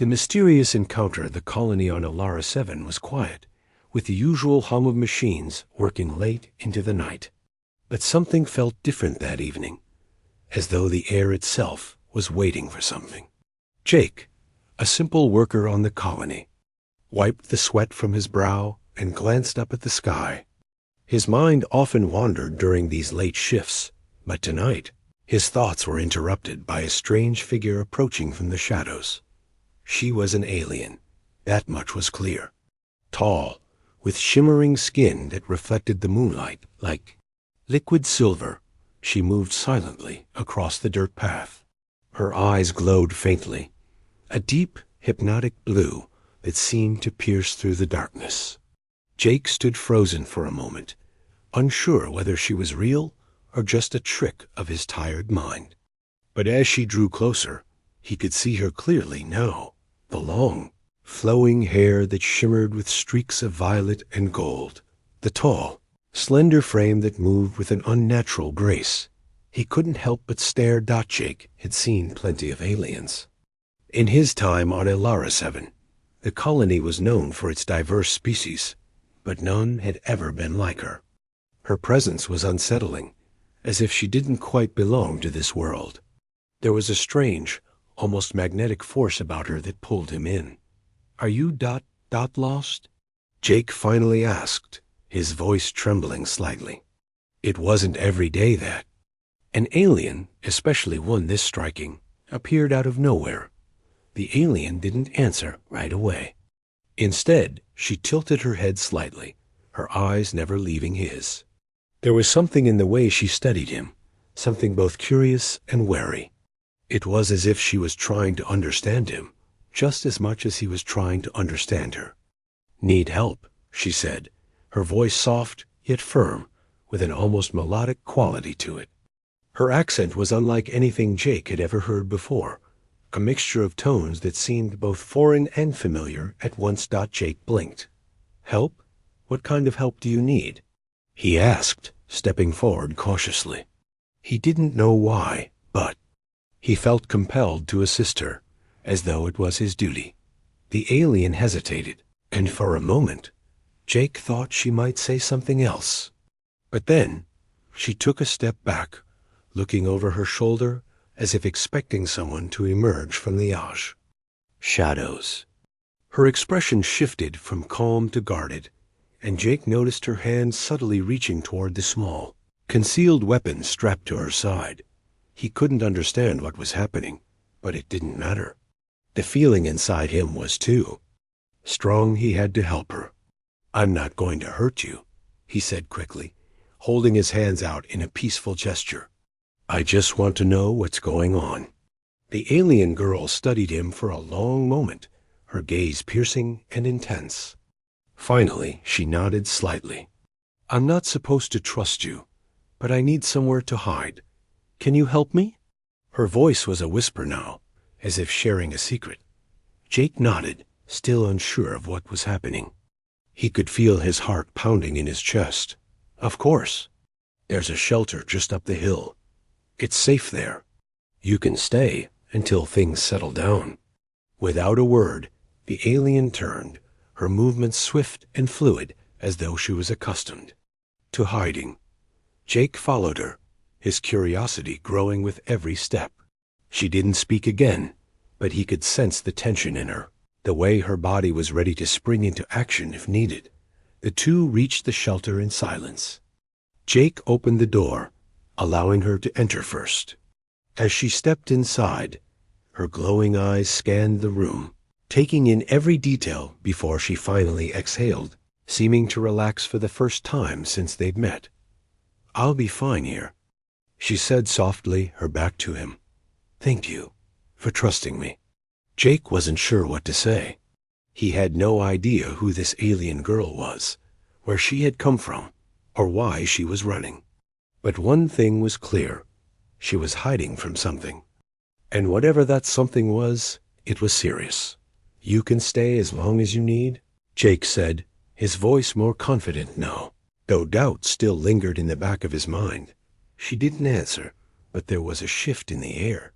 The mysterious encounter at the colony on Alara 7 was quiet, with the usual hum of machines working late into the night. But something felt different that evening, as though the air itself was waiting for something. Jake, a simple worker on the colony, wiped the sweat from his brow and glanced up at the sky. His mind often wandered during these late shifts, but tonight his thoughts were interrupted by a strange figure approaching from the shadows. She was an alien, that much was clear. Tall, with shimmering skin that reflected the moonlight like liquid silver, she moved silently across the dirt path. Her eyes glowed faintly, a deep, hypnotic blue that seemed to pierce through the darkness. Jake stood frozen for a moment, unsure whether she was real or just a trick of his tired mind. But as she drew closer, he could see her clearly now, the long, flowing hair that shimmered with streaks of violet and gold, the tall, slender frame that moved with an unnatural grace. He couldn't help but stare. Jake had seen plenty of aliens. In his time on Alara 7, the colony was known for its diverse species, but none had ever been like her. Her presence was unsettling, as if she didn't quite belong to this world. There was a strange, almost magnetic force about her that pulled him in. "Are you lost?" Jake finally asked, his voice trembling slightly. It wasn't every day that an alien, especially one this striking, appeared out of nowhere. The alien didn't answer right away. Instead, she tilted her head slightly, her eyes never leaving his. There was something in the way she studied him, something both curious and wary. It was as if she was trying to understand him, just as much as he was trying to understand her. "Need help," she said, her voice soft yet firm, with an almost melodic quality to it. Her accent was unlike anything Jake had ever heard before, a mixture of tones that seemed both foreign and familiar at once. Jake blinked. "Help? What kind of help do you need?" he asked, stepping forward cautiously. He didn't know why, but he felt compelled to assist her, as though it was his duty. The alien hesitated, and for a moment, Jake thought she might say something else. But then, she took a step back, looking over her shoulder as if expecting someone to emerge from the shadows. Her expression shifted from calm to guarded, and Jake noticed her hand subtly reaching toward the small, concealed weapon strapped to her side. He couldn't understand what was happening, but it didn't matter. The feeling inside him was too strong. He had to help her. "I'm not going to hurt you," he said quickly, holding his hands out in a peaceful gesture. "I just want to know what's going on." The alien girl studied him for a long moment, her gaze piercing and intense. Finally, she nodded slightly. "I'm not supposed to trust you, but I need somewhere to hide. Can you help me?" Her voice was a whisper now, as if sharing a secret. Jake nodded, still unsure of what was happening. He could feel his heart pounding in his chest. "Of course. There's a shelter just up the hill. It's safe there. You can stay until things settle down." Without a word, the alien turned, her movements swift and fluid as though she was accustomed to hiding. Jake followed her, his curiosity growing with every step. She didn't speak again, but he could sense the tension in her, the way her body was ready to spring into action if needed. The two reached the shelter in silence. Jake opened the door, allowing her to enter first. As she stepped inside, her glowing eyes scanned the room, taking in every detail before she finally exhaled, seeming to relax for the first time since they'd met. "I'll be fine here," she said softly, her back to him. "Thank you for trusting me." Jake wasn't sure what to say. He had no idea who this alien girl was, where she had come from, or why she was running. But one thing was clear. She was hiding from something. And whatever that something was, it was serious. "You can stay as long as you need," Jake said, his voice more confident now, though doubt still lingered in the back of his mind. She didn't answer, but there was a shift in the air,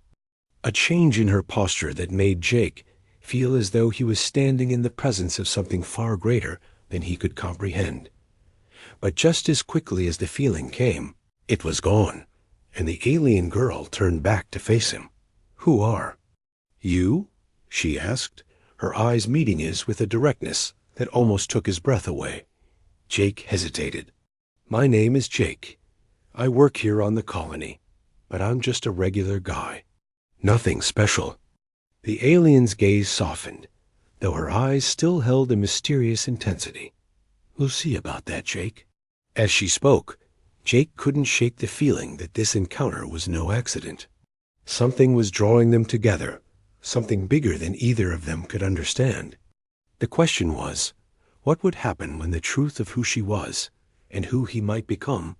a change in her posture that made Jake feel as though he was standing in the presence of something far greater than he could comprehend. But just as quickly as the feeling came, it was gone, and the alien girl turned back to face him. "Who are you?" she asked, her eyes meeting his with a directness that almost took his breath away. Jake hesitated. "My name is Jake. I work here on the colony, but I'm just a regular guy. Nothing special." The alien's gaze softened, though her eyes still held a mysterious intensity. "We'll see about that, Jake." As she spoke, Jake couldn't shake the feeling that this encounter was no accident. Something was drawing them together, something bigger than either of them could understand. The question was, what would happen when the truth of who she was, and who he might become,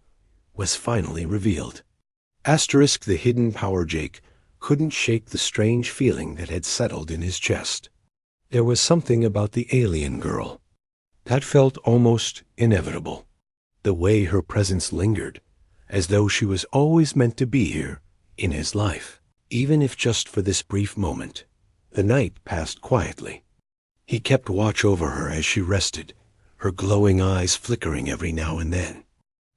was finally revealed? Asterisk the hidden power Jake couldn't shake the strange feeling that had settled in his chest. There was something about the alien girl that felt almost inevitable. The way her presence lingered, as though she was always meant to be here in his life, even if just for this brief moment. The night passed quietly. He kept watch over her as she rested, her glowing eyes flickering every now and then.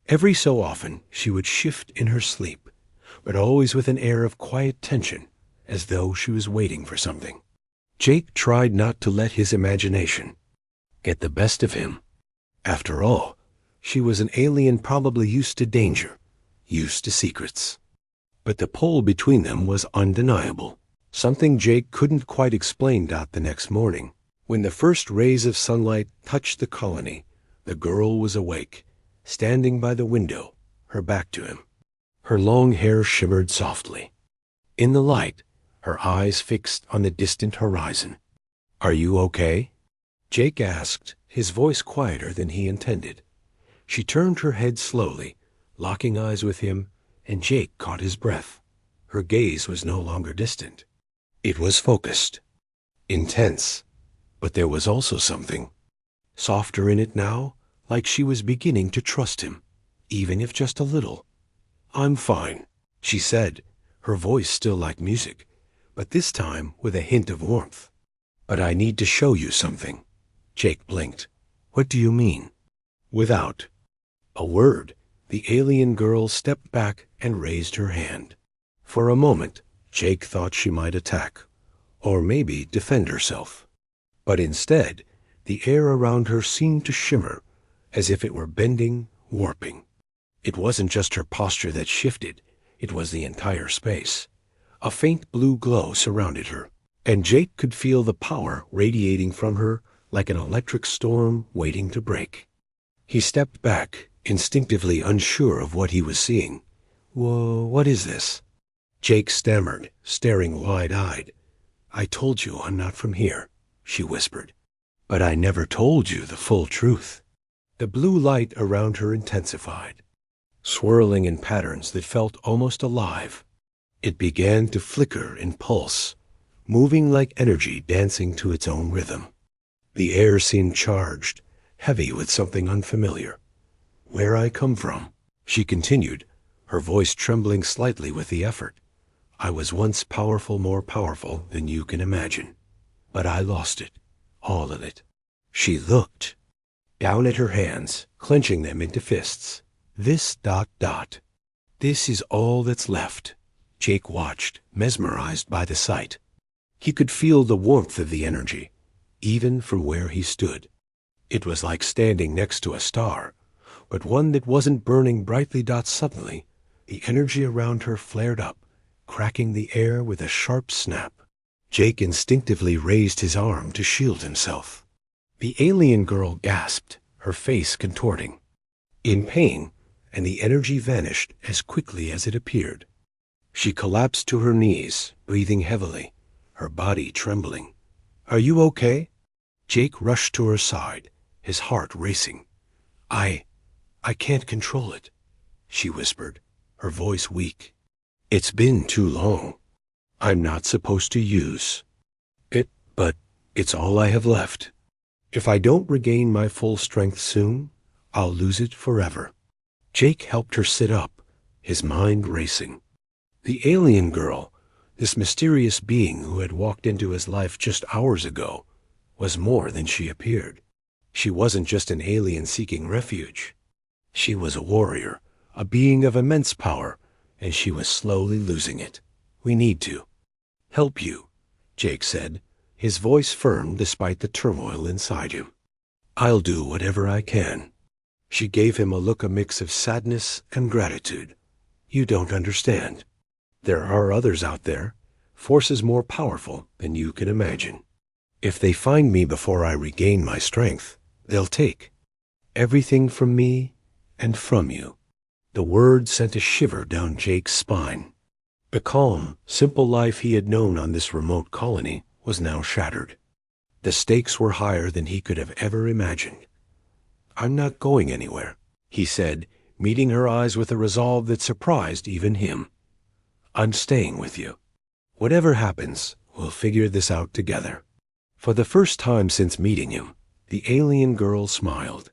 Every so often she would shift in her sleep, but always with an air of quiet tension, as though she was waiting for something. Jake tried not to let his imagination get the best of him. After all, she was an alien probably used to danger, used to secrets. But the pull between them was undeniable, something Jake couldn't quite explain. The next morning, when the first rays of sunlight touched the colony, the girl was awake, standing by the window, her back to him. Her long hair shimmered softly. In the light, her eyes fixed on the distant horizon. "Are you okay?" Jake asked, his voice quieter than he intended. She turned her head slowly, locking eyes with him, and Jake caught his breath. Her gaze was no longer distant. It was focused, intense, but there was also something softer in it now, like she was beginning to trust him, even if just a little. "I'm fine," she said, her voice still like music, but this time with a hint of warmth. "But I need to show you something." Jake blinked. "What do you mean?" Without a word, the alien girl stepped back and raised her hand. For a moment, Jake thought she might attack, or maybe defend herself. But instead, the air around her seemed to shimmer, as if it were bending, warping. It wasn't just her posture that shifted, it was the entire space. A faint blue glow surrounded her, and Jake could feel the power radiating from her like an electric storm waiting to break. He stepped back, instinctively unsure of what he was seeing. "Whoa, what is this?" Jake stammered, staring wide-eyed. "I told you I'm not from here," she whispered. "But I never told you the full truth." The blue light around her intensified, swirling in patterns that felt almost alive. It began to flicker and pulse, moving like energy dancing to its own rhythm. The air seemed charged, heavy with something unfamiliar. "Where I come from," she continued, her voice trembling slightly with the effort. "I was once powerful, more powerful than you can imagine. But I lost it, all of it." She looked down at her hands, clenching them into fists. "This ... This is all that's left." Jake watched, mesmerized by the sight. He could feel the warmth of the energy, even from where he stood. It was like standing next to a star, but one that wasn't burning brightly. Suddenly, the energy around her flared up, cracking the air with a sharp snap. Jake instinctively raised his arm to shield himself. The alien girl gasped, her face contorting in pain, and the energy vanished as quickly as it appeared. She collapsed to her knees, breathing heavily, her body trembling. "Are you okay?" Jake rushed to her side, his heart racing. I can't control it," she whispered, her voice weak. "It's been too long. I'm not supposed to use it, but it's all I have left. If I don't regain my full strength soon, I'll lose it forever." Jake helped her sit up, his mind racing. The alien girl, This mysterious being who had walked into his life just hours ago was more than she appeared. She wasn't just an alien seeking refuge. She was a warrior, a being of immense power, and she was slowly losing it. "We need to help you," Jake said, his voice firm despite the turmoil inside him. "I'll do whatever I can." She gave him a look, a mix of sadness and gratitude. "You don't understand. There are others out there, forces more powerful than you can imagine. If they find me before I regain my strength, they'll take everything from me and from you." The words sent a shiver down Jake's spine. The calm, simple life he had known on this remote colony was now shattered. The stakes were higher than he could have ever imagined. "I'm not going anywhere," he said, meeting her eyes with a resolve that surprised even him. "I'm staying with you. Whatever happens, we'll figure this out together." For the first time since meeting him, the alien girl smiled.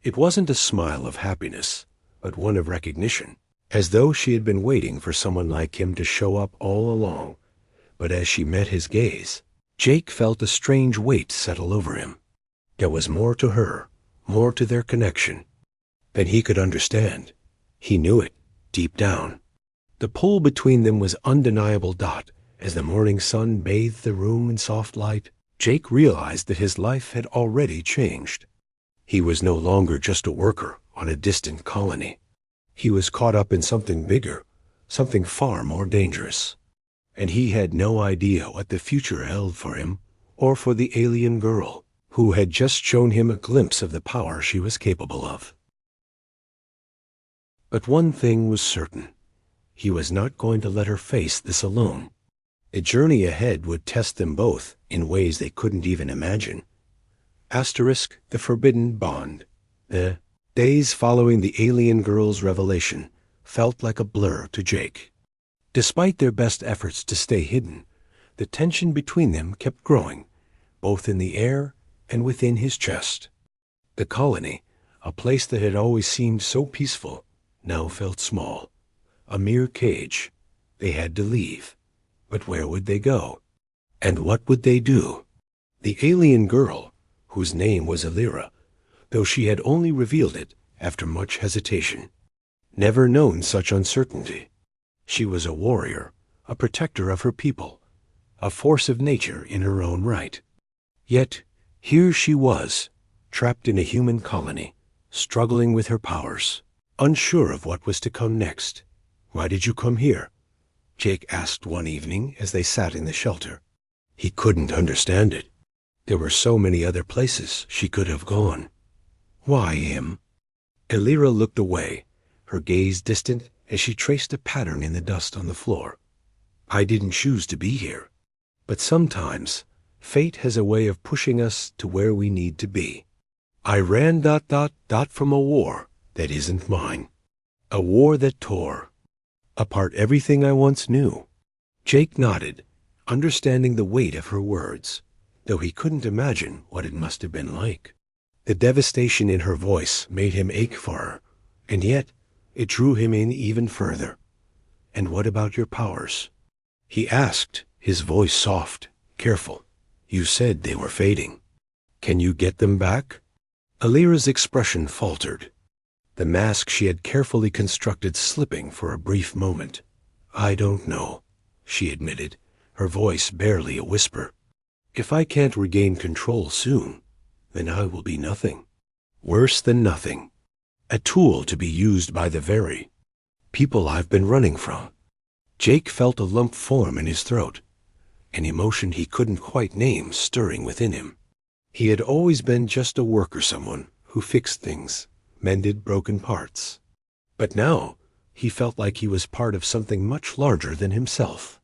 It wasn't a smile of happiness, but one of recognition, as though she had been waiting for someone like him to show up all along. But as she met his gaze, Jake felt a strange weight settle over him. There was more to her, more to their connection than he could understand. He knew it, deep down. The pull between them was undeniable. As the morning sun bathed the room in soft light, Jake realized that his life had already changed. He was no longer just a worker on a distant colony. He was caught up in something bigger, something far more dangerous. And he had no idea what the future held for him or for the alien girl, who had just shown him a glimpse of the power she was capable of. But one thing was certain. He was not going to let her face this alone. The journey ahead would test them both in ways they couldn't even imagine. The forbidden bond. The days following the alien girl's revelation felt like a blur to Jake. Despite their best efforts to stay hidden, the tension between them kept growing, both in the air and within his chest. The colony, a place that had always seemed so peaceful, now felt small, a mere cage. They had to leave. But where would they go? And what would they do? The alien girl, whose name was Elira, though she had only revealed it after much hesitation, never known such uncertainty. She was a warrior, a protector of her people, a force of nature in her own right. Yet here she was, trapped in a human colony, struggling with her powers, unsure of what was to come next. "Why did you come here?" Jake asked one evening as they sat in the shelter. He couldn't understand it. There were so many other places she could have gone. "Why him?" Elira looked away, her gaze distant as she traced a pattern in the dust on the floor. "I didn't choose to be here. But sometimes fate has a way of pushing us to where we need to be. I ran ... from a war that isn't mine. A war that tore apart everything I once knew." Jake nodded, understanding the weight of her words, though he couldn't imagine what it must have been like. The devastation in her voice made him ache for her, and yet it drew him in even further. "And what about your powers?" he asked, his voice soft, careful. "You said they were fading. Can you get them back?" Elira's expression faltered, the mask she had carefully constructed slipping for a brief moment. "I don't know," she admitted, her voice barely a whisper. "If I can't regain control soon, then I will be nothing. Worse than nothing. A tool to be used by the very people I've been running from." Jake felt a lump form in his throat, an emotion he couldn't quite name stirring within him. He had always been just a worker, someone who fixed things, mended broken parts. But now he felt like he was part of something much larger than himself.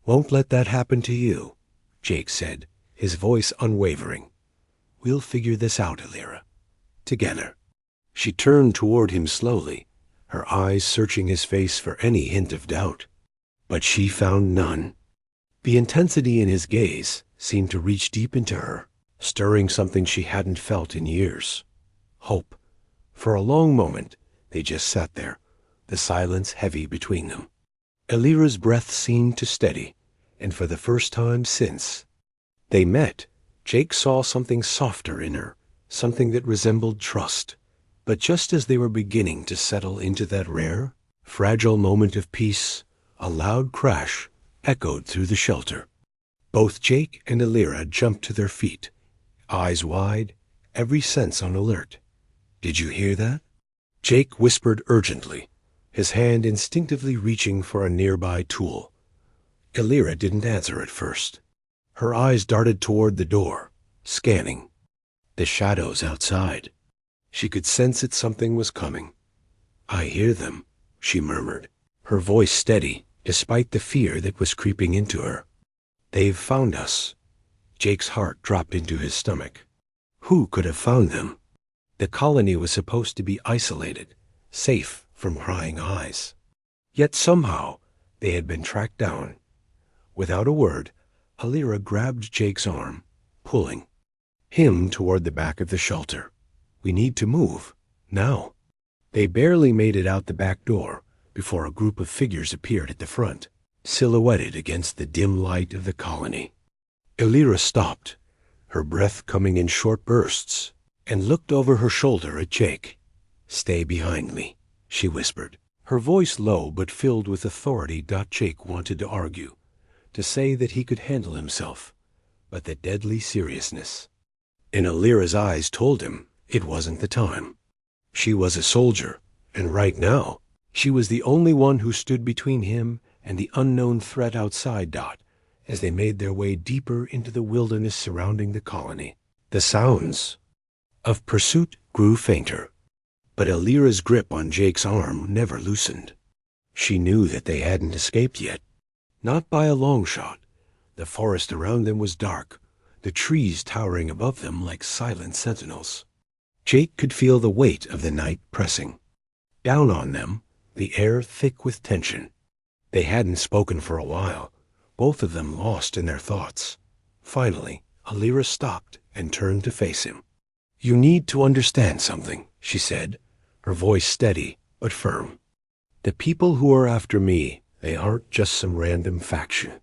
"Won't let that happen to you," Jake said, his voice unwavering. "We'll figure this out, Elira. Together." She turned toward him slowly, her eyes searching his face for any hint of doubt. But she found none. The intensity in his gaze seemed to reach deep into her, stirring something she hadn't felt in years. Hope. For a long moment, they just sat there, the silence heavy between them. Elira's breath seemed to steady, and for the first time since they met, Jake saw something softer in her, something that resembled trust. But just as they were beginning to settle into that rare, fragile moment of peace, a loud crash echoed through the shelter. Both Jake and Alira jumped to their feet, eyes wide, every sense on alert. "Did you hear that?" Jake whispered urgently, his hand instinctively reaching for a nearby tool. Alira didn't answer at first. Her eyes darted toward the door, scanning the shadows outside. She could sense that something was coming. "I hear them," she murmured, her voice steady despite the fear that was creeping into her. "They've found us." Jake's heart dropped into his stomach. Who could have found them? The colony was supposed to be isolated, safe from prying eyes. Yet somehow they had been tracked down. Without a word, Alira grabbed Jake's arm, pulling him toward the back of the shelter. "We need to move, now." They barely made it out the back door before a group of figures appeared at the front, silhouetted against the dim light of the colony. Alira stopped, her breath coming in short bursts, and looked over her shoulder at Jake. "Stay behind me," she whispered, her voice low but filled with authority. Jake wanted to argue, to say that he could handle himself, but the deadly seriousness in Alira's eyes told him it wasn't the time. She was a soldier, and right now, she was the only one who stood between him and the unknown threat outside. As they made their way deeper into the wilderness surrounding the colony, the sounds of pursuit grew fainter, but Alira's grip on Jake's arm never loosened. She knew that they hadn't escaped yet, not by a long shot. The forest around them was dark, the trees towering above them like silent sentinels. Jake could feel the weight of the night pressing down on them, the air thick with tension. They hadn't spoken for a while, both of them lost in their thoughts. Finally, Alira stopped and turned to face him. "You need to understand something," she said, her voice steady but firm. "The people who are after me, they aren't just some random faction.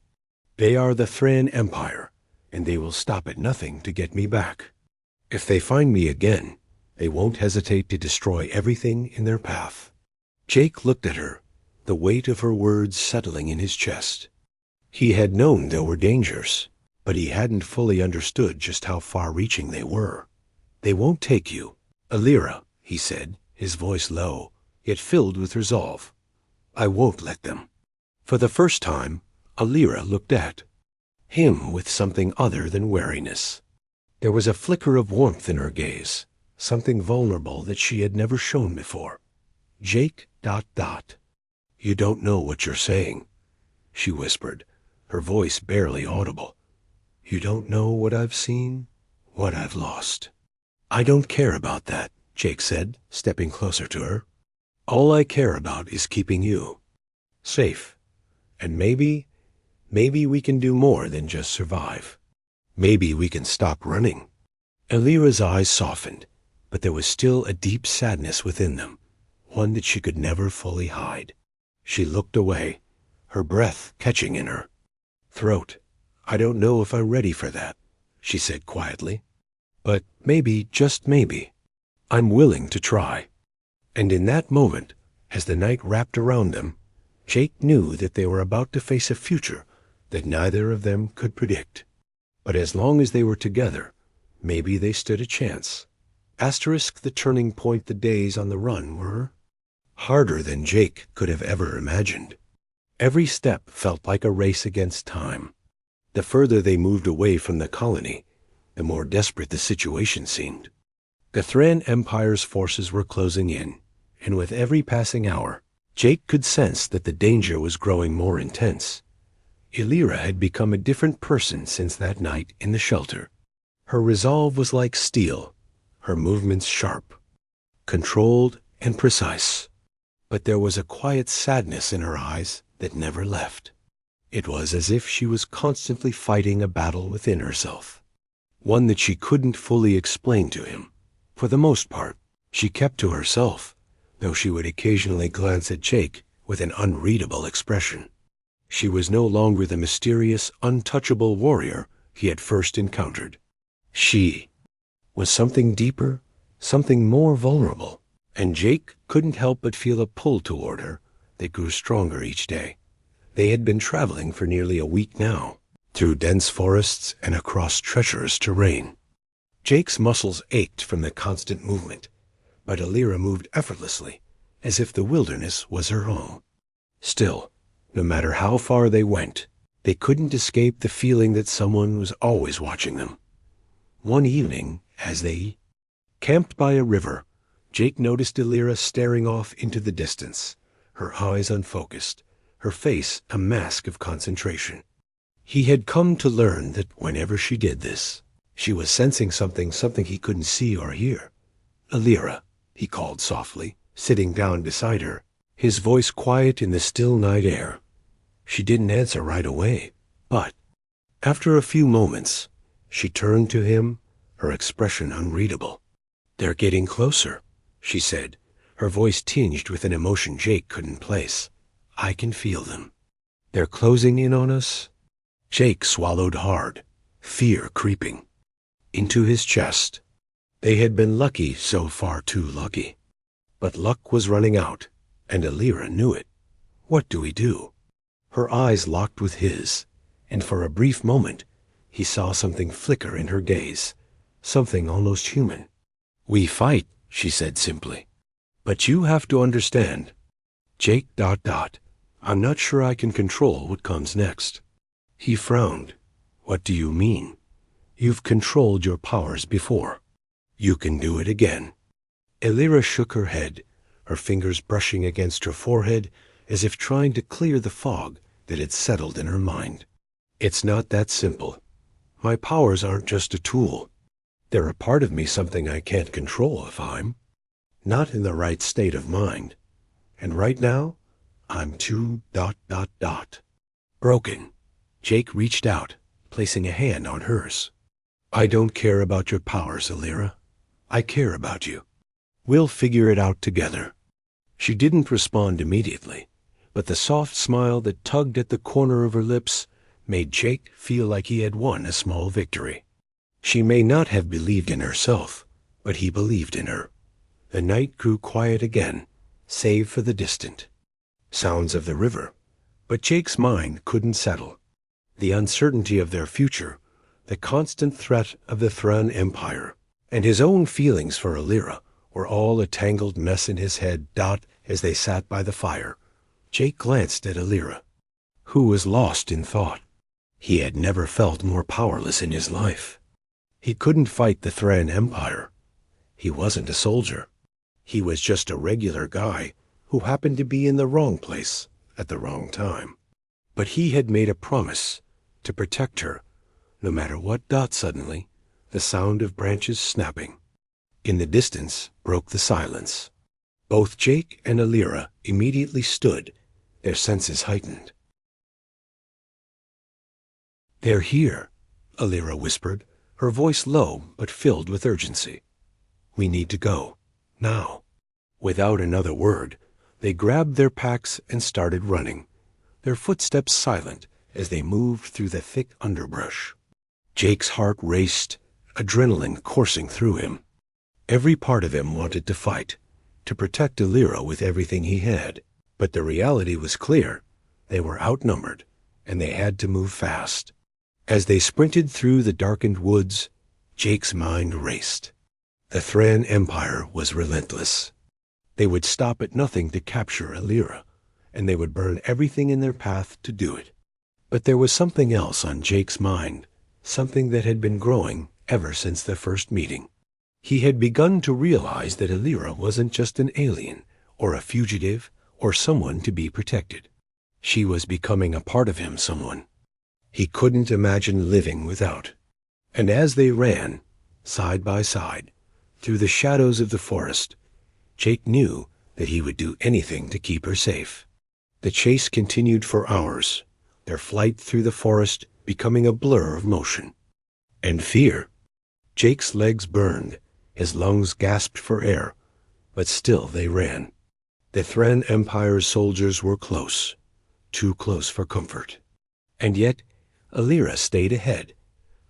They are the Thran Empire, and they will stop at nothing to get me back. If they find me again, they won't hesitate to destroy everything in their path." Jake looked at her, the weight of her words settling in his chest. He had known there were dangers, but he hadn't fully understood just how far-reaching they were. "They won't take you, Alira," he said, his voice low, yet filled with resolve. "I won't let them." For the first time, Alira looked at him with something other than wariness. There was a flicker of warmth in her gaze, something vulnerable that she had never shown before. "Jake, ... You don't know what you're saying," she whispered, her voice barely audible. "You don't know what I've seen, what I've lost." "I don't care about that," Jake said, stepping closer to her. "All I care about is keeping you safe. And maybe we can do more than just survive. Maybe we can stop running." Alira's eyes softened, but there was still a deep sadness within them, one that she could never fully hide. She looked away, her breath catching in her throat. "I don't know if I'm ready for that," she said quietly. "But maybe, just maybe, I'm willing to try." And in that moment, as the night wrapped around them, Jake knew that they were about to face a future that neither of them could predict. But as long as they were together, maybe they stood a chance. The turning point. The days on the run were harder than Jake could have ever imagined. Every step felt like a race against time. The further they moved away from the colony, the more desperate the situation seemed. The Thran Empire's forces were closing in, and with every passing hour, Jake could sense that the danger was growing more intense. Alira had become a different person since that night in the shelter. Her resolve was like steel, her movements sharp, controlled and precise. But there was a quiet sadness in her eyes that never left. It was as if she was constantly fighting a battle within herself, one that she couldn't fully explain to him. For the most part, she kept to herself, though she would occasionally glance at Jake with an unreadable expression. She was no longer the mysterious, untouchable warrior he had first encountered. She was something deeper, something more vulnerable, and Jake couldn't help but feel a pull toward her that grew stronger each day. They had been traveling for nearly a week now, through dense forests and across treacherous terrain. Jake's muscles ached from the constant movement, but Alira moved effortlessly, as if the wilderness was her home. Still, no matter how far they went, they couldn't escape the feeling that someone was always watching them. One evening, as they camped by a river, Jake noticed Alira staring off into the distance, her eyes unfocused, her face a mask of concentration. He had come to learn that whenever she did this, she was sensing something he couldn't see or hear. "Alira," he called softly, sitting down beside her, his voice quiet in the still night air. She didn't answer right away, but after a few moments, she turned to him, her expression unreadable. "They're getting closer," she said, her voice tinged with an emotion Jake couldn't place. "I can feel them. They're closing in on us." Jake swallowed hard, fear creeping into his chest. They had been lucky, so far too lucky. But luck was running out, and Alira knew it. What do we do? Her eyes locked with his, and for a brief moment, he saw something flicker in her gaze, something almost human. "We fight," she said simply. "But you have to understand. Jake ... I'm not sure I can control what comes next." He frowned. "What do you mean?" "You've controlled your powers before. You can do it again." Alira shook her head, her fingers brushing against her forehead as if trying to clear the fog that had settled in her mind. "It's not that simple. My powers aren't just a tool. They're a part of me, something I can't control if I'm not in the right state of mind. And right now, I'm too ... broken." Jake reached out, placing a hand on hers. "I don't care about your powers, Alira. I care about you. We'll figure it out together." She didn't respond immediately, but the soft smile that tugged at the corner of her lips made Jake feel like he had won a small victory. She may not have believed in herself, but he believed in her. The night grew quiet again, save for the distant sounds of the river, but Jake's mind couldn't settle. The uncertainty of their future, the constant threat of the Thran Empire, and his own feelings for Alira were all a tangled mess in his head. As they sat by the fire, Jake glanced at Alira, who was lost in thought. He had never felt more powerless in his life. He couldn't fight the Thran Empire. He wasn't a soldier. He was just a regular guy who happened to be in the wrong place at the wrong time. But he had made a promise to protect her, no matter what. Suddenly, the sound of branches snapping in the distance broke the silence. Both Jake and Alira immediately stood, their senses heightened. "They're here," Alira whispered, her voice low but filled with urgency. "We need to go, now." Without another word, they grabbed their packs and started running, their footsteps silent as they moved through the thick underbrush. Jake's heart raced, adrenaline coursing through him. Every part of him wanted to fight, to protect Alira with everything he had. But the reality was clear. They were outnumbered, and they had to move fast. As they sprinted through the darkened woods, Jake's mind raced. The Thran Empire was relentless. They would stop at nothing to capture Alira, and they would burn everything in their path to do it. But there was something else on Jake's mind, something that had been growing ever since their first meeting. He had begun to realize that Alira wasn't just an alien, or a fugitive, or someone to be protected. She was becoming a part of him, someone he couldn't imagine living without. And as they ran, side by side, through the shadows of the forest, Jake knew that he would do anything to keep her safe. The chase continued for hours, their flight through the forest becoming a blur of motion and fear. Jake's legs burned, his lungs gasped for air, but still they ran. The Thran Empire's soldiers were close, too close for comfort. And yet, Alira stayed ahead,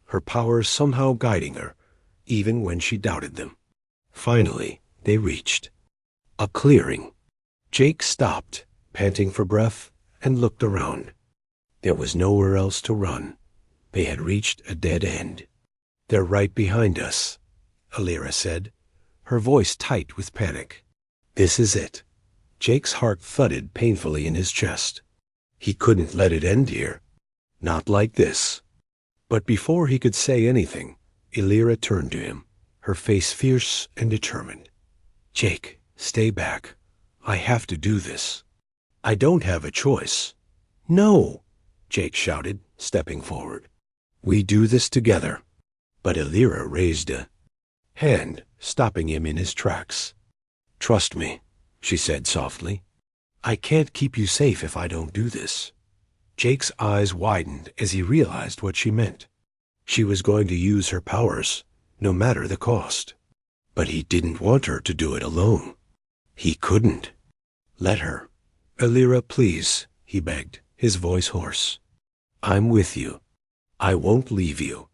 her powers somehow guiding her, even when she doubted them. Finally, they reached a clearing. Jake stopped, panting for breath, and looked around. There was nowhere else to run. They had reached a dead end. "They're right behind us," Alira said, her voice tight with panic. "This is it." Jake's heart thudded painfully in his chest. He couldn't let it end here. Not like this. But before he could say anything, Alira turned to him, her face fierce and determined. "Jake, stay back. I have to do this. I don't have a choice." "No!" Jake shouted, stepping forward. "We do this together." But Alira raised a hand, stopping him in his tracks. "Trust me," she said softly. "I can't keep you safe if I don't do this." Jake's eyes widened as he realized what she meant. She was going to use her powers, no matter the cost. But he didn't want her to do it alone. He couldn't. "Let her. Alira, please," he begged, his voice hoarse. "I'm with you. I won't leave you."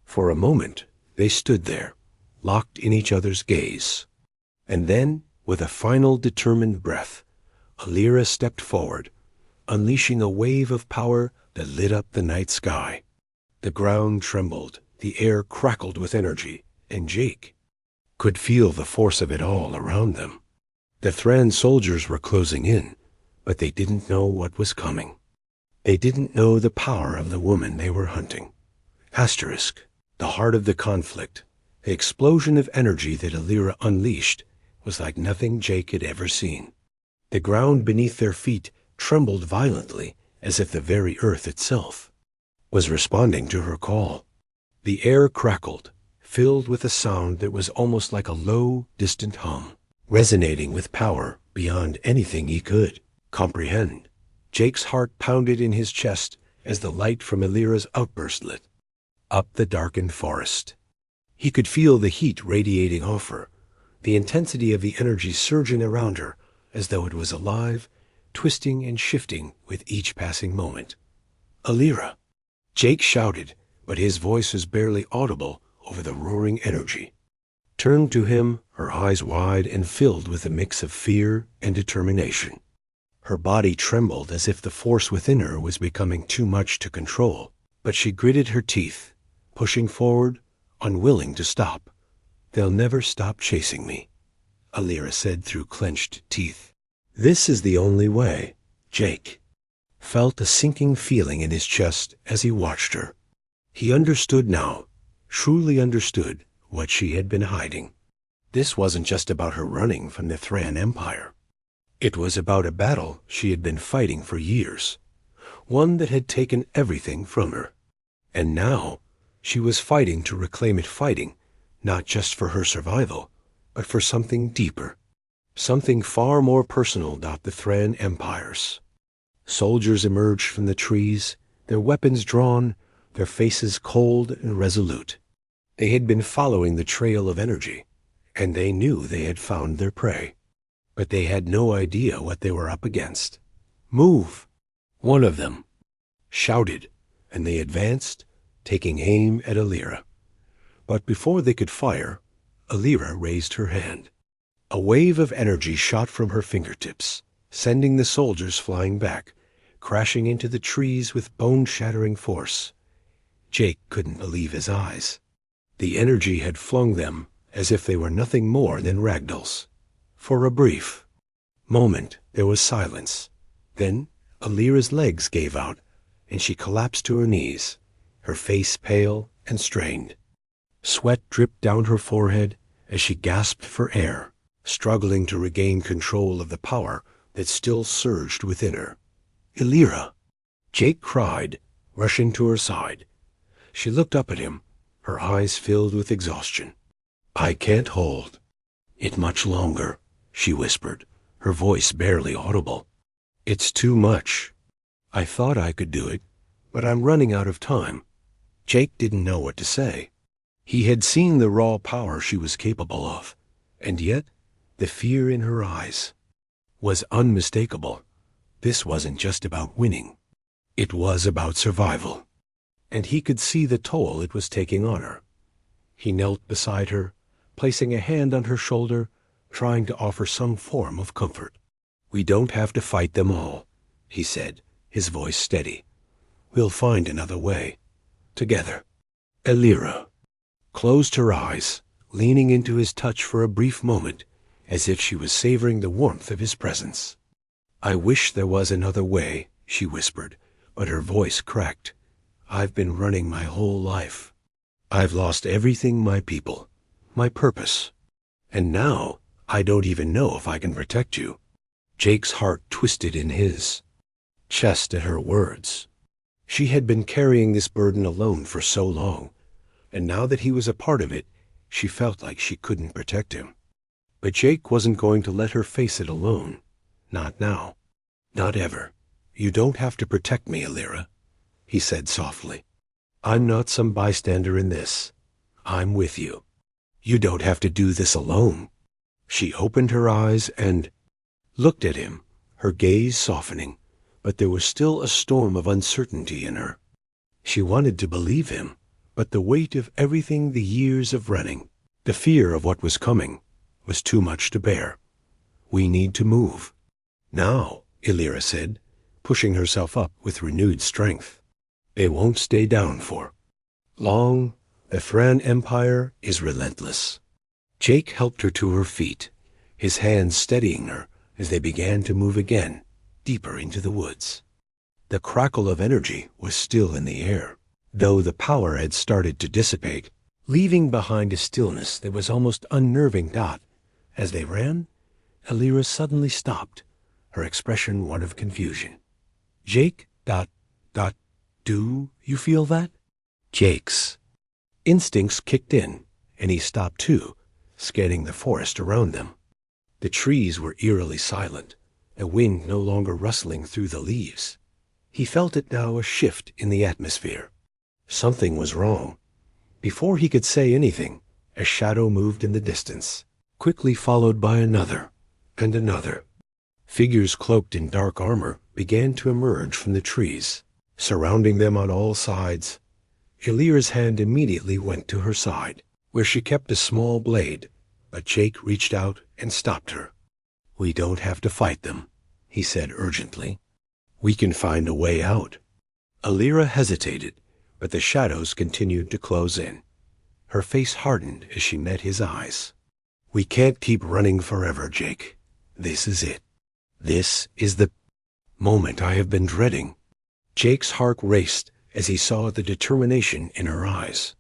For a moment, they stood there, locked in each other's gaze. And then, with a final determined breath, Alira stepped forward, unleashing a wave of power that lit up the night sky. The ground trembled, the air crackled with energy, and Jake could feel the force of it all around them. The Thran soldiers were closing in, but they didn't know what was coming. They didn't know the power of the woman they were hunting. Asterisk, the heart of the conflict, the explosion of energy that Alira unleashed, was like nothing Jake had ever seen. The ground beneath their feet trembled violently, as if the very earth itself was responding to her call. The air crackled, filled with a sound that was almost like a low, distant hum, resonating with power beyond anything he could comprehend. Jake's heart pounded in his chest as the light from Alira's outburst lit up the darkened forest. He could feel the heat radiating off her, the intensity of the energy surging around her as though it was alive, twisting and shifting with each passing moment. "Alira!" Jake shouted, but his voice was barely audible over the roaring energy. Turned to him, her eyes wide and filled with a mix of fear and determination. Her body trembled as if the force within her was becoming too much to control, but she gritted her teeth, pushing forward, unwilling to stop. "They'll never stop chasing me," Alira said through clenched teeth. "This is the only way." Jake felt a sinking feeling in his chest as he watched her. He understood now, truly understood, what she had been hiding. This wasn't just about her running from the Thran Empire. It was about a battle she had been fighting for years, one that had taken everything from her. And now, she was fighting to reclaim it, fighting, not just for her survival, but for something deeper, something far more personal than the Thran Empires. Soldiers emerged from the trees, their weapons drawn, their faces cold and resolute. They had been following the trail of energy, and they knew they had found their prey. But they had no idea what they were up against. "Move!" one of them shouted, and they advanced, taking aim at Alira. But before they could fire, Alira raised her hand. A wave of energy shot from her fingertips, sending the soldiers flying back, crashing into the trees with bone-shattering force. Jake couldn't believe his eyes. The energy had flung them as if they were nothing more than ragdolls. For a brief moment there was silence. Then Alira's legs gave out, and she collapsed to her knees, her face pale and strained. Sweat dripped down her forehead as she gasped for air, struggling to regain control of the power that still surged within her. "Alira!" Jake cried, rushing to her side. She looked up at him, her eyes filled with exhaustion. "I can't hold it much longer," she whispered, her voice barely audible. "It's too much. I thought I could do it, but I'm running out of time." Jake didn't know what to say. He had seen the raw power she was capable of, and yet the fear in her eyes was unmistakable. This wasn't just about winning. It was about survival. And he could see the toll it was taking on her. He knelt beside her, placing a hand on her shoulder, trying to offer some form of comfort. "We don't have to fight them all," he said, his voice steady. "We'll find another way. Together." Elira closed her eyes, leaning into his touch for a brief moment, as if she was savoring the warmth of his presence. "I wish there was another way," she whispered, but her voice cracked. "I've been running my whole life. I've lost everything, my people, my purpose. And now I don't even know if I can protect you." Jake's heart twisted in his chest at her words. She had been carrying this burden alone for so long, and now that he was a part of it, she felt like she couldn't protect him. But Jake wasn't going to let her face it alone. Not now. Not ever. "You don't have to protect me, Elira," he said softly. "I'm not some bystander in this. I'm with you. You don't have to do this alone." She opened her eyes and looked at him, her gaze softening, but there was still a storm of uncertainty in her. She wanted to believe him, but the weight of everything, the years of running, the fear of what was coming, was too much to bear. "We need to move. Now," Elira said, pushing herself up with renewed strength. "They won't stay down for long. The Thran Empire is relentless." Jake helped her to her feet, his hands steadying her as they began to move again, deeper into the woods. The crackle of energy was still in the air, though the power had started to dissipate, leaving behind a stillness that was almost unnerving. As they ran, Elira suddenly stopped, her expression one of confusion. "Jake, do you feel that?" Jake's instincts kicked in, and he stopped too, scanning the forest around them. The trees were eerily silent, a wind no longer rustling through the leaves. He felt it now, a shift in the atmosphere. Something was wrong. Before he could say anything, a shadow moved in the distance, quickly followed by another and another. Figures cloaked in dark armor began to emerge from the trees, surrounding them on all sides. Elira's hand immediately went to her side, where she kept a small blade, but Jake reached out and stopped her. "We don't have to fight them," he said urgently. "We can find a way out." Elira hesitated, but the shadows continued to close in. Her face hardened as she met his eyes. "We can't keep running forever, Jake. This is it. This is the moment I have been dreading." Jake's heart raced as he saw the determination in her eyes.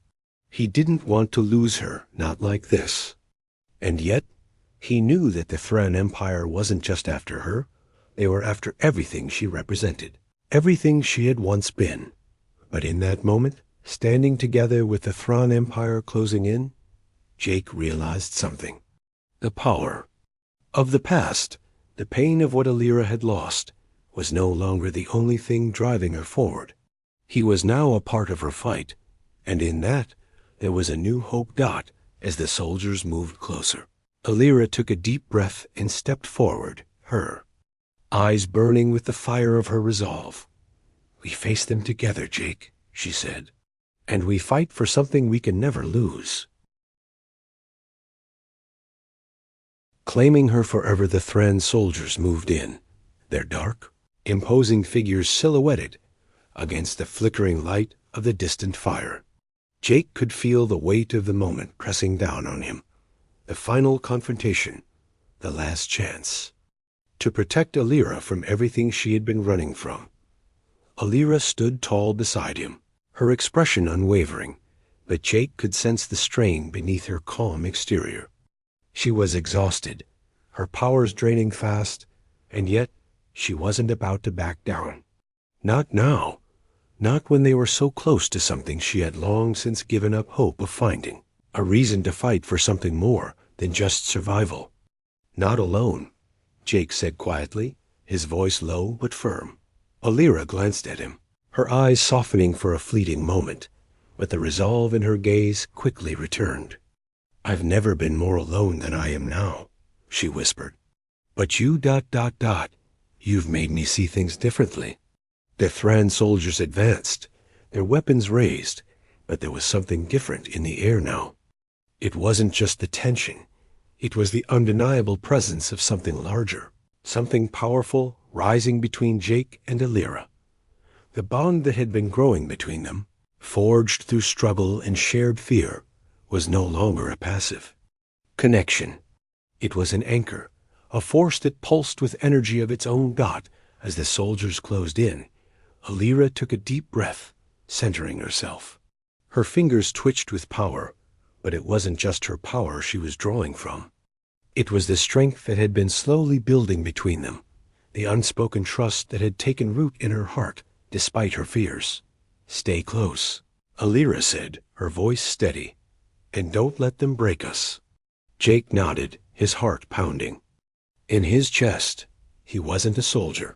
He didn't want to lose her, not like this. And yet, he knew that the Thran Empire wasn't just after her. They were after everything she represented, everything she had once been. But in that moment, standing together with the Thran Empire closing in, Jake realized something. The power of the past, the pain of what Elira had lost, was no longer the only thing driving her forward. He was now a part of her fight, and in that there was a new hope. As the soldiers moved closer, Elira took a deep breath and stepped forward, her eyes burning with the fire of her resolve. "We face them together, Jake," she said, "and we fight for something we can never lose." Claiming her forever, the Thran soldiers moved in, their dark, imposing figures silhouetted against the flickering light of the distant fire. Jake could feel the weight of the moment pressing down on him. The final confrontation, the last chance to protect Elira from everything she had been running from. Elira stood tall beside him, her expression unwavering, but Jake could sense the strain beneath her calm exterior. She was exhausted, her powers draining fast, and yet she wasn't about to back down. Not now. Not when they were so close to something she had long since given up hope of finding, a reason to fight for something more than just survival. "Not alone," Jake said quietly, his voice low but firm. Elira glanced at him, her eyes softening for a fleeting moment, but the resolve in her gaze quickly returned. "I've never been more alone than I am now," she whispered. "But you ... You've made me see things differently. The Thran soldiers advanced, their weapons raised, but there was something different in the air now. It wasn't just the tension. It was the undeniable presence of something larger, something powerful rising between Jake and Alira. The bond that had been growing between them, forged through struggle and shared fear, was no longer a passive connection. It was an anchor, a force that pulsed with energy of its own got. As the soldiers closed in, Alira took a deep breath, centering herself. Her fingers twitched with power, but it wasn't just her power she was drawing from. It was the strength that had been slowly building between them, the unspoken trust that had taken root in her heart despite her fears. "Stay close," Alira said, her voice steady, "and don't let them break us." Jake nodded, his heart pounding. In his chest, he wasn't a soldier.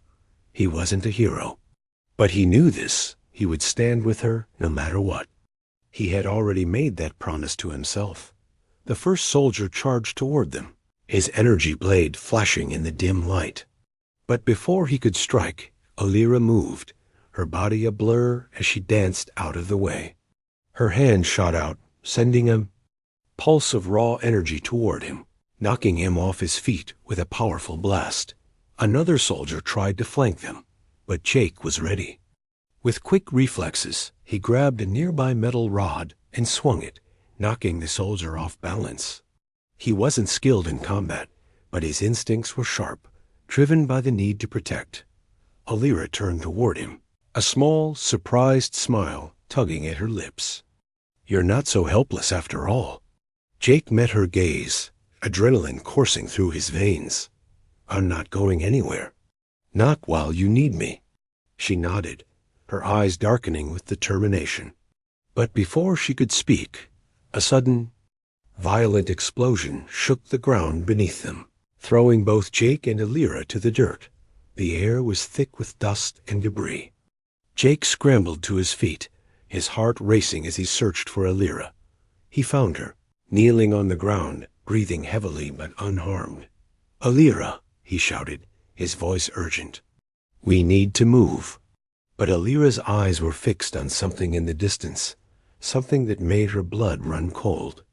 He wasn't a hero. But he knew this. He would stand with her no matter what. He had already made that promise to himself. The first soldier charged toward them, his energy blade flashing in the dim light. But before he could strike, Alira moved, her body a blur as she danced out of the way. Her hand shot out, sending a pulse of raw energy toward him, knocking him off his feet with a powerful blast. Another soldier tried to flank them, but Jake was ready. With quick reflexes, he grabbed a nearby metal rod and swung it, knocking the soldier off balance. He wasn't skilled in combat, but his instincts were sharp, driven by the need to protect. Alira turned toward him, a small, surprised smile tugging at her lips. "You're not so helpless after all." Jake met her gaze, adrenaline coursing through his veins. "I'm not going anywhere. Not while you need me." She nodded, her eyes darkening with determination. But before she could speak, a sudden, violent explosion shook the ground beneath them, throwing both Jake and Alira to the dirt. The air was thick with dust and debris. Jake scrambled to his feet, his heart racing as he searched for Alira. He found her, kneeling on the ground, breathing heavily but unharmed. "Alira," he shouted, his voice urgent. "We need to move." But Alira's eyes were fixed on something in the distance, something that made her blood run cold.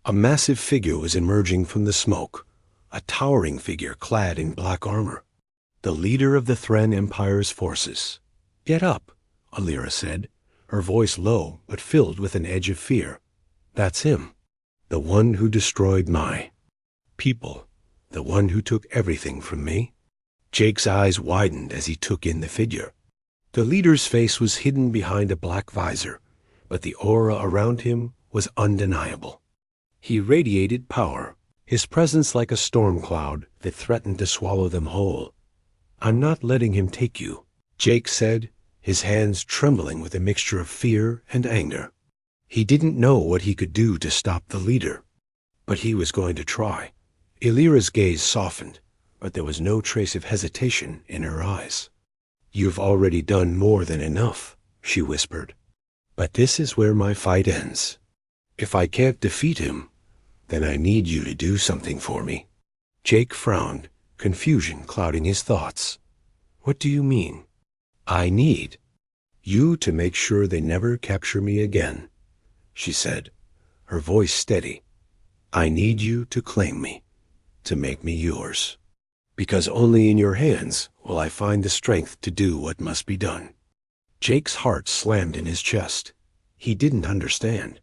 A massive figure was emerging from the smoke, a towering figure clad in black armor, the leader of the Thran Empire's forces. "Get up," Alira said, her voice low but filled with an edge of fear. "That's him, the one who destroyed my people, the one who took everything from me." Jake's eyes widened as he took in the figure. The leader's face was hidden behind a black visor, but the aura around him was undeniable. He radiated power, his presence like a storm cloud that threatened to swallow them whole. "I'm not letting him take you," Jake said, his hands trembling with a mixture of fear and anger. He didn't know what he could do to stop the leader, but he was going to try. Alira's gaze softened, but there was no trace of hesitation in her eyes. "You've already done more than enough," she whispered. "But this is where my fight ends. If I can't defeat him, then I need you to do something for me." Jake frowned, confusion clouding his thoughts. "What do you mean?" "I need you to make sure they never capture me again," she said, her voice steady. "I need you to claim me, to make me yours. Because only in your hands will I find the strength to do what must be done." Jake's heart slammed in his chest. He didn't understand.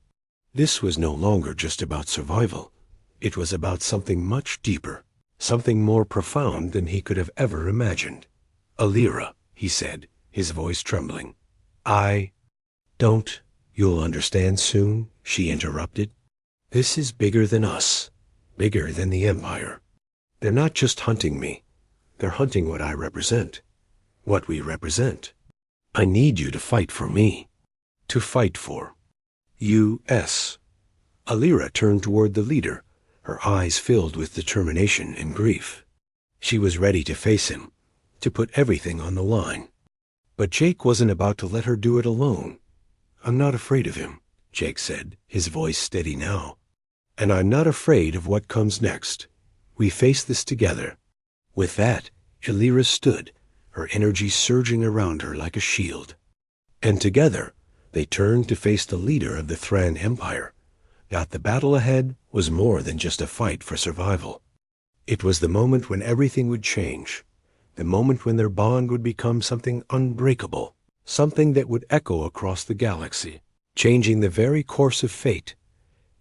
This was no longer just about survival. It was about something much deeper, something more profound than he could have ever imagined. "Alira," he said, his voice trembling. Don't. You'll understand soon," she interrupted. "This is bigger than us, bigger than the Empire. They're not just hunting me. They're hunting what I represent, what we represent. I need you to fight for me, to fight for U.S." Alira turned toward the leader, her eyes filled with determination and grief. She was ready to face him, to put everything on the line. But Jake wasn't about to let her do it alone. "I'm not afraid of him," Jake said, his voice steady now. "And I'm not afraid of what comes next. We face this together." With that, Illyra stood, her energy surging around her like a shield. And together, they turned to face the leader of the Thran Empire. That the battle ahead was more than just a fight for survival. It was the moment when everything would change, the moment when their bond would become something unbreakable, something that would echo across the galaxy, changing the very course of fate.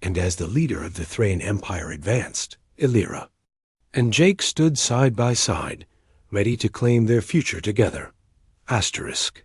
And as the leader of the Thran Empire advanced, Illyra and Jake stood side by side, ready to claim their future together. Asterisk.